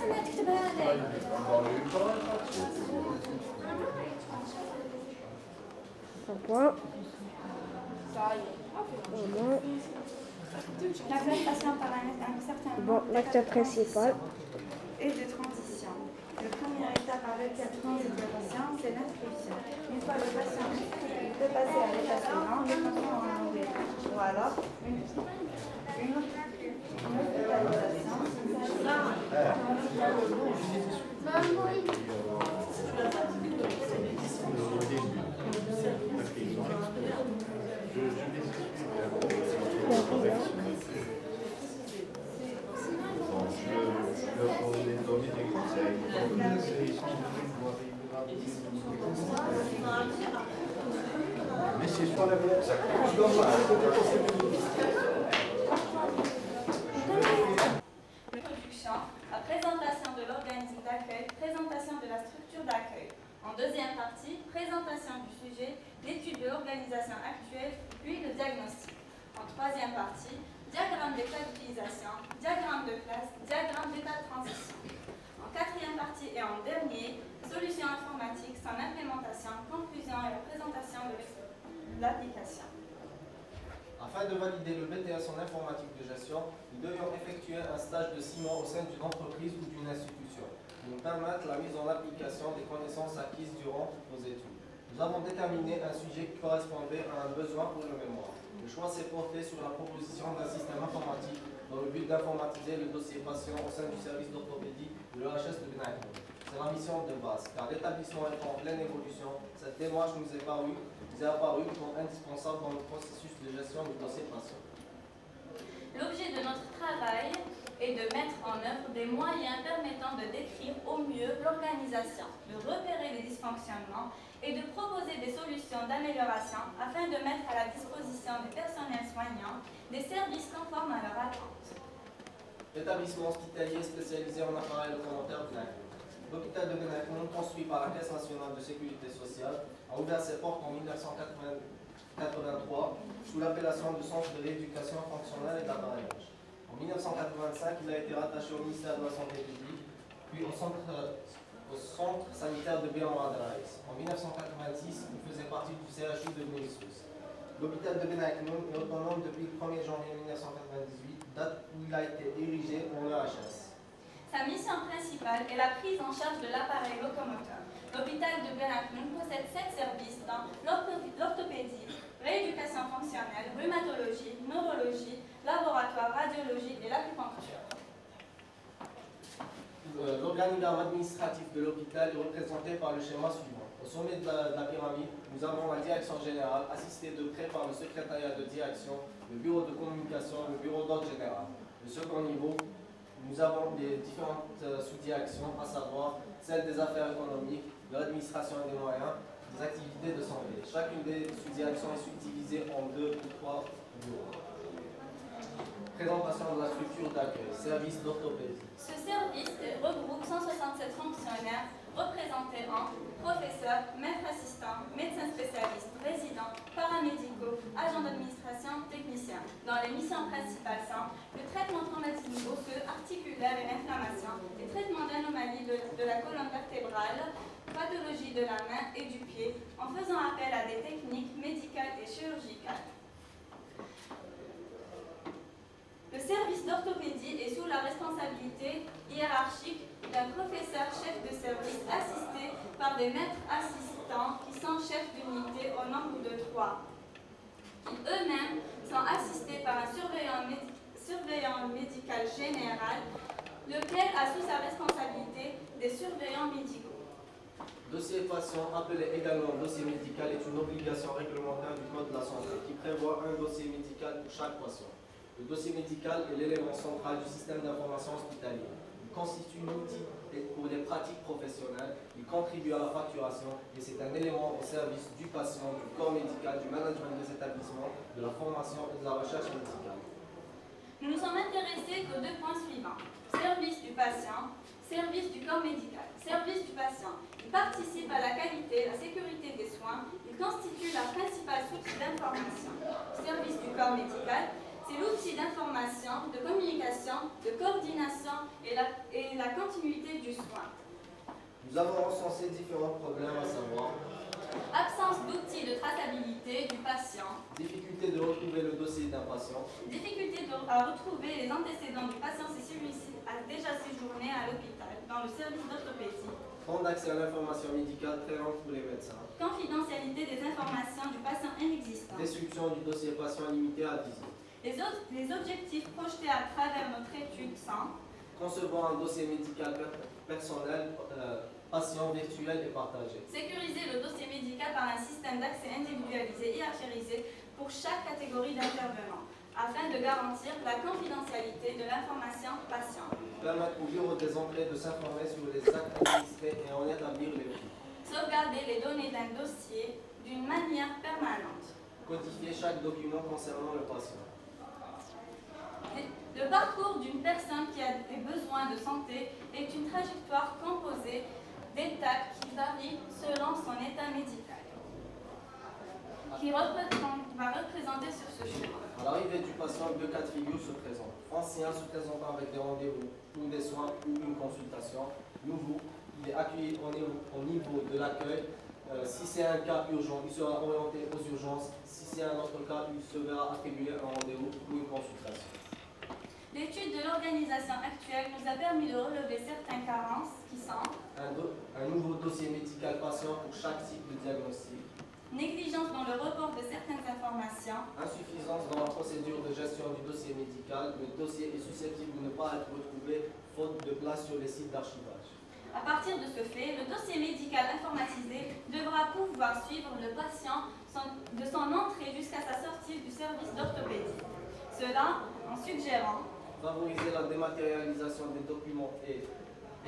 انك تكتبها هذاك. La prestation par un certain nombre l'acteur principal et de transition. La première étape avec laquelle transite le patient, c'est l'inscription. Une fois le patient inscrit, il peut passer à l'état suivant, le patient en anglais. Ou alors, une hospitalisation. Mais c'est sur la Introduction, la présentation de l'organisme d'accueil, présentation de la structure d'accueil. En deuxième partie, présentation du sujet, l'étude de l'organisation actuelle, puis le diagnostic. En troisième partie, diagramme des cas d'utilisation, diagramme de classe, diagramme d'état de transition. En quatrième partie et en dernier, solution informatique, son implémentation, conclusion et la présentation de l'application. Afin de valider le BTS en informatique de gestion, nous devions effectuer un stage de 6 mois au sein d'une entreprise ou d'une institution qui nous permette la mise en application des connaissances acquises durant nos études. Nous avons déterminé un sujet qui correspondait à un besoin pour le mémoire. Le choix s'est porté sur la proposition d'un système informatique dans le but d'informatiser le dossier patient au sein du service d'orthopédie de l'EHS de Benaïm. C'est la mission de base, car l'établissement étant en pleine évolution, cette démarche nous est apparue comme indispensable dans le processus de gestion du dossier patient. L'objet de notre travail est de mettre en œuvre des moyens permettant de décrire au mieux l'organisation, de repérer les dysfonctionnements et de proposer des solutions d'amélioration afin de mettre à la disposition des personnels soignants des services conformes à leur attente. L'établissement hospitalier spécialisé en appareils locomoteur Benaïm. L'hôpital de Benaïm, construit par la Caisse nationale de sécurité sociale, a ouvert ses portes en 1983 sous l'appellation de Centre de rééducation fonctionnelle et d'appareillage. En 1985, il a été rattaché au ministère de la Santé publique, puis au centre sanitaire de Bélan-Adraïs. En 1986, il faisait partie du CHU de Bouissous. L'hôpital de Benaïm est autonome depuis le 1er janvier 1998, date où il a été érigé en EHS. Sa mission principale est la prise en charge de l'appareil locomoteur. L'hôpital de Benaïm possède 7 services dans l'orthopédie, rééducation fonctionnelle, rhumatologie, neurologie, laboratoire, radiologie et l'acupuncture. L'organigramme administratif de l'hôpital est représenté par le schéma suivant. Au sommet de la pyramide, nous avons la direction générale, assistée de près par le secrétariat de direction, le bureau de communication, le bureau d'ordre général. Le second niveau, nous avons les différentes sous-directions, à savoir celle des affaires économiques, de l'administration et des moyens, des activités de santé. Chacune des sous-directions est subdivisée en 2 ou 3 bureaux. Présentation de la structure d'accueil, service d'orthopédie. Ce service regroupe 167 fonctionnaires représentés en professeurs, maîtres assistants, médecins spécialistes, résidents, paramédicaux, agents d'administration, techniciens. Dont les missions principales sont le traitement traumatisme osseux, articulaire et l'inflammation, les traitements d'anomalies de la colonne vertébrale, pathologie de la main et du pied, en faisant appel à des techniques médicales et chirurgicales. Le service d'orthopédie est sous la responsabilité hiérarchique d'un professeur chef de service assisté par des maîtres assistants qui sont chefs d'unité au nombre de 3, qui eux-mêmes sont assistés par un surveillant médical général, lequel a sous sa responsabilité des surveillants médicaux. Dossier patient, appelé également dossier médical, est une obligation réglementaire du Code de la santé qui prévoit un dossier médical pour chaque patient. Le dossier médical est l'élément central du système d'information hospitalier. Il constitue un outil pour les pratiques professionnelles, il contribue à la facturation et c'est un élément au service du patient, du corps médical, du management des établissements, de la formation et de la recherche médicale. Nous nous sommes intéressés aux 2 points suivants. Service du patient, service du corps médical. Service du patient. Il participe à la qualité et la sécurité des soins. Il constitue la principale source d'information. Service du corps médical, c'est l'outil d'information, de communication, de coordination et la continuité du soin. Nous avons recensé différents problèmes à savoir Absence d'outils de traçabilité du patient, difficulté de retrouver le dossier d'un patient, difficulté à retrouver les antécédents du patient si celui-ci a déjà séjourné à l'hôpital dans le service d'orthopédie, temps d'accès à l'information médicale très lente pour les médecins, confidentialité des informations du patient inexistant. destruction du dossier patient limité à 10 ans, Les objectifs projetés à travers notre étude sont concevoir un dossier médical personnel, patient virtuel et partagé, sécuriser le dossier médical par un système d'accès individualisé et hiérarchisé pour chaque catégorie d'intervenants, afin de garantir la confidentialité de l'information patient, permettre au bureau des entrées de s'informer sur les actes administrés et en établir les prix, sauvegarder les données d'un dossier d'une manière permanente. codifier chaque document concernant le patient, Le parcours d'une personne qui a des besoins de santé est une trajectoire composée d'étapes qui varient selon son état médical, qui va représenter sur ce schéma. À l'arrivée du patient, deux cas de figure se présentent. Ancien se présentant avec des rendez-vous ou des soins ou une consultation. Nouveau, il est accueilli au niveau de l'accueil. Si c'est un cas urgent, il sera orienté aux urgences. Si c'est un autre cas, il se verra attribuer un rendez-vous ou une consultation. L'étude de l'organisation actuelle nous a permis de relever certaines carences qui sont Un nouveau dossier médical patient pour chaque type de diagnostic. négligence dans le report de certaines informations, Insuffisance dans la procédure de gestion du dossier médical. Le dossier est susceptible de ne pas être retrouvé faute de place sur les sites d'archivage. À partir de ce fait, le dossier médical informatisé devra pouvoir suivre le patient de son entrée jusqu'à sa sortie du service d'orthopédie. Cela en suggérant Favoriser la dématérialisation des documents et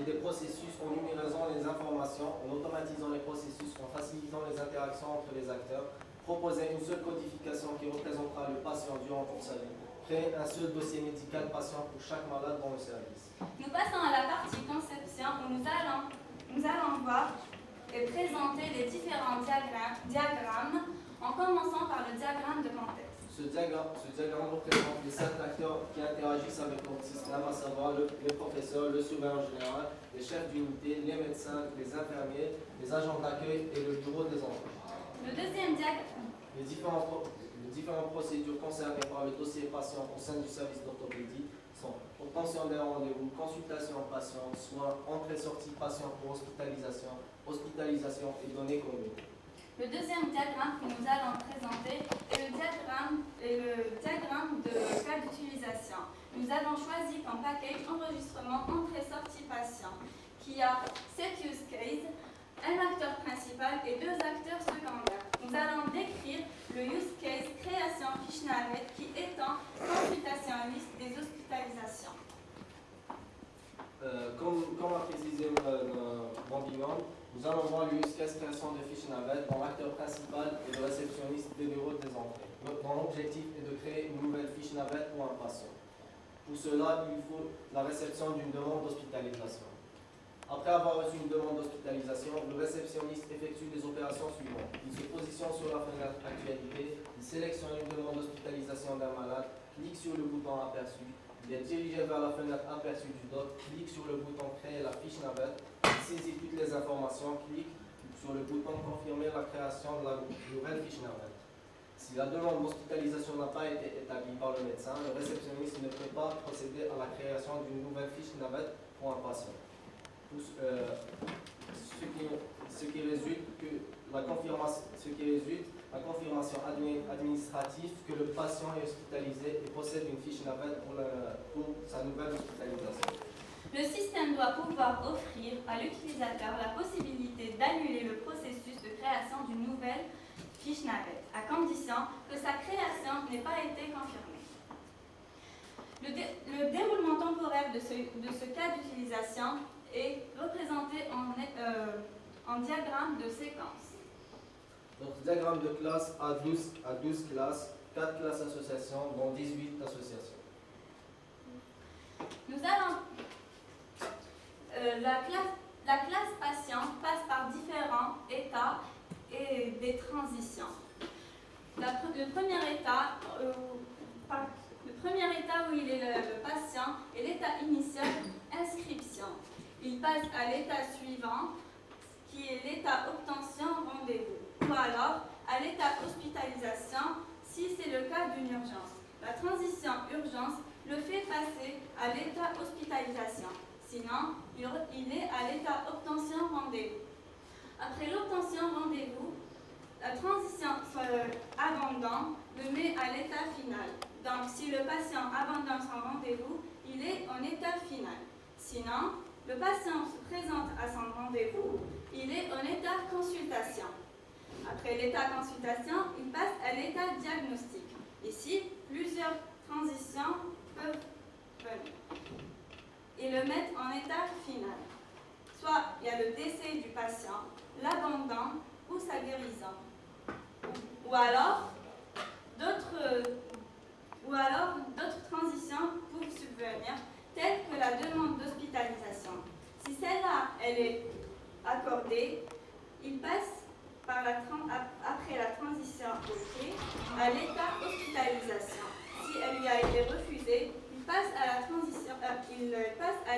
des processus en numérisant les informations, en automatisant les processus, en facilitant les interactions entre les acteurs. Proposer une seule codification qui représentera le patient durant toute sa vie. Créer un seul dossier médical patient pour chaque malade dans le service. Nous passons à la partie conception où nous allons voir et présenter les différents diagrammes en commençant par le diagramme de contexte. Ce diagramme représente les 7 acteurs qui interagissent avec notre système, à savoir les professeurs, le surveillant général, les chefs d'unité, les médecins, les infirmiers, les agents d'accueil et le bureau des enfants. Le deuxième diagramme. Les différentes procédures concernées par le dossier patient au sein du service d'orthopédie sont obtention d'un rendez-vous, consultation patient, soins, entrée-sortie patient pour hospitalisation et données communes. Le deuxième diagramme que nous allons présenter est le diagramme de cas d'utilisation. Nous avons choisi comme package enregistrement entrée-sortie patient qui a 7 use cases, un acteur principal et 2 acteurs secondaires. Nous allons décrire le use case création fiche navette qui étend consultation liste des hospitalisations. Comme a précisé mon binôme, nous allons voir le use case création de fiches navettes dont l'acteur principal est le réceptionniste des bureaux des entrées. Mon objectif est de créer une nouvelle fiche navette pour un patient. Pour cela, il faut la réception d'une demande d'hospitalisation. Après avoir reçu une demande d'hospitalisation, le réceptionniste effectue les opérations suivantes. Il se positionne sur la fenêtre Actualité, il sélectionne une demande d'hospitalisation d'un malade, clique sur le bouton Aperçu, il est dirigé vers la fenêtre Aperçu du doc, clique sur le bouton Créer la fiche navette, il saisit toutes les informations, clique sur le bouton Confirmer la création de la nouvelle fiche navette. Si la demande d'hospitalisation n'a pas été établie par le médecin, le réceptionniste ne peut pas procéder à la création d'une nouvelle fiche navette pour un patient. Ce qui résulte la confirmation administrative que le patient est hospitalisé et possède une fiche navette pour sa nouvelle hospitalisation. Le système doit pouvoir offrir à l'utilisateur la possibilité d'annuler le processus de création d'une nouvelle fiche navette, à condition que sa création n'ait pas été confirmée. Le déroulement temporaire de ce cas d'utilisation est représenté en diagramme de séquence. Notre diagramme de classe a 12 classes, 4 classes associations, dont 18 associations. Nous allons... la classe patient passe par différents états et des transitions. Le premier état où il est le patient est l'état initial inscription. Il passe à l'état suivant, qui est l'état obtention rendez-vous, ou alors à l'état hospitalisation si c'est le cas d'une urgence. La transition urgence le fait passer à l'état hospitalisation, sinon il est à l'état obtention rendez-vous. Après l'obtention rendez-vous, la transition abandon le met à l'état final. Donc si le patient abandonne son rendez-vous, il est en état final. Sinon, le patient se présente à son rendez-vous, il est en état consultation. Après l'état consultation, il passe à l'état diagnostic. Ici, plusieurs transitions peuvent venir et le mettre en état final. Soit il y a le décès du patient, l'abandon ou sa guérison. Ou alors, d'autres transitions peuvent subvenir, telles que la demande d'hospitalisation. Si celle-là, elle est accordée, il passe après la transition à l'état hospitalisation. Si elle lui a été refusée, il passe à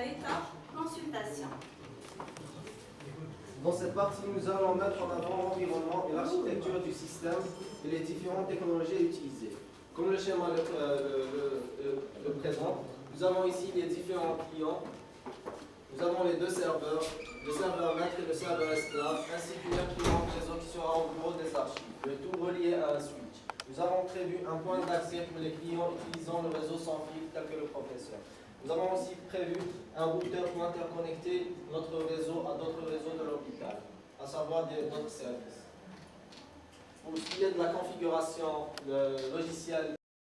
l'état consultation. Dans cette partie, nous allons mettre en avant l'environnement et l'architecture du système et les différentes technologies utilisées. Comme le schéma le présente, nous avons ici les différents clients. Nous avons les deux serveurs, le serveur maître et le serveur esclave, ainsi qu'une imprimante réseau qui sera en gros des archives, le tout relié à un switch. Nous avons prévu un point d'accès pour les clients utilisant le réseau sans fil tel que le professeur. Nous avons aussi prévu un routeur pour interconnecter notre réseau à d'autres réseaux de l'hôpital, à savoir d'autres services. Pour ce qui est de la configuration, le logiciel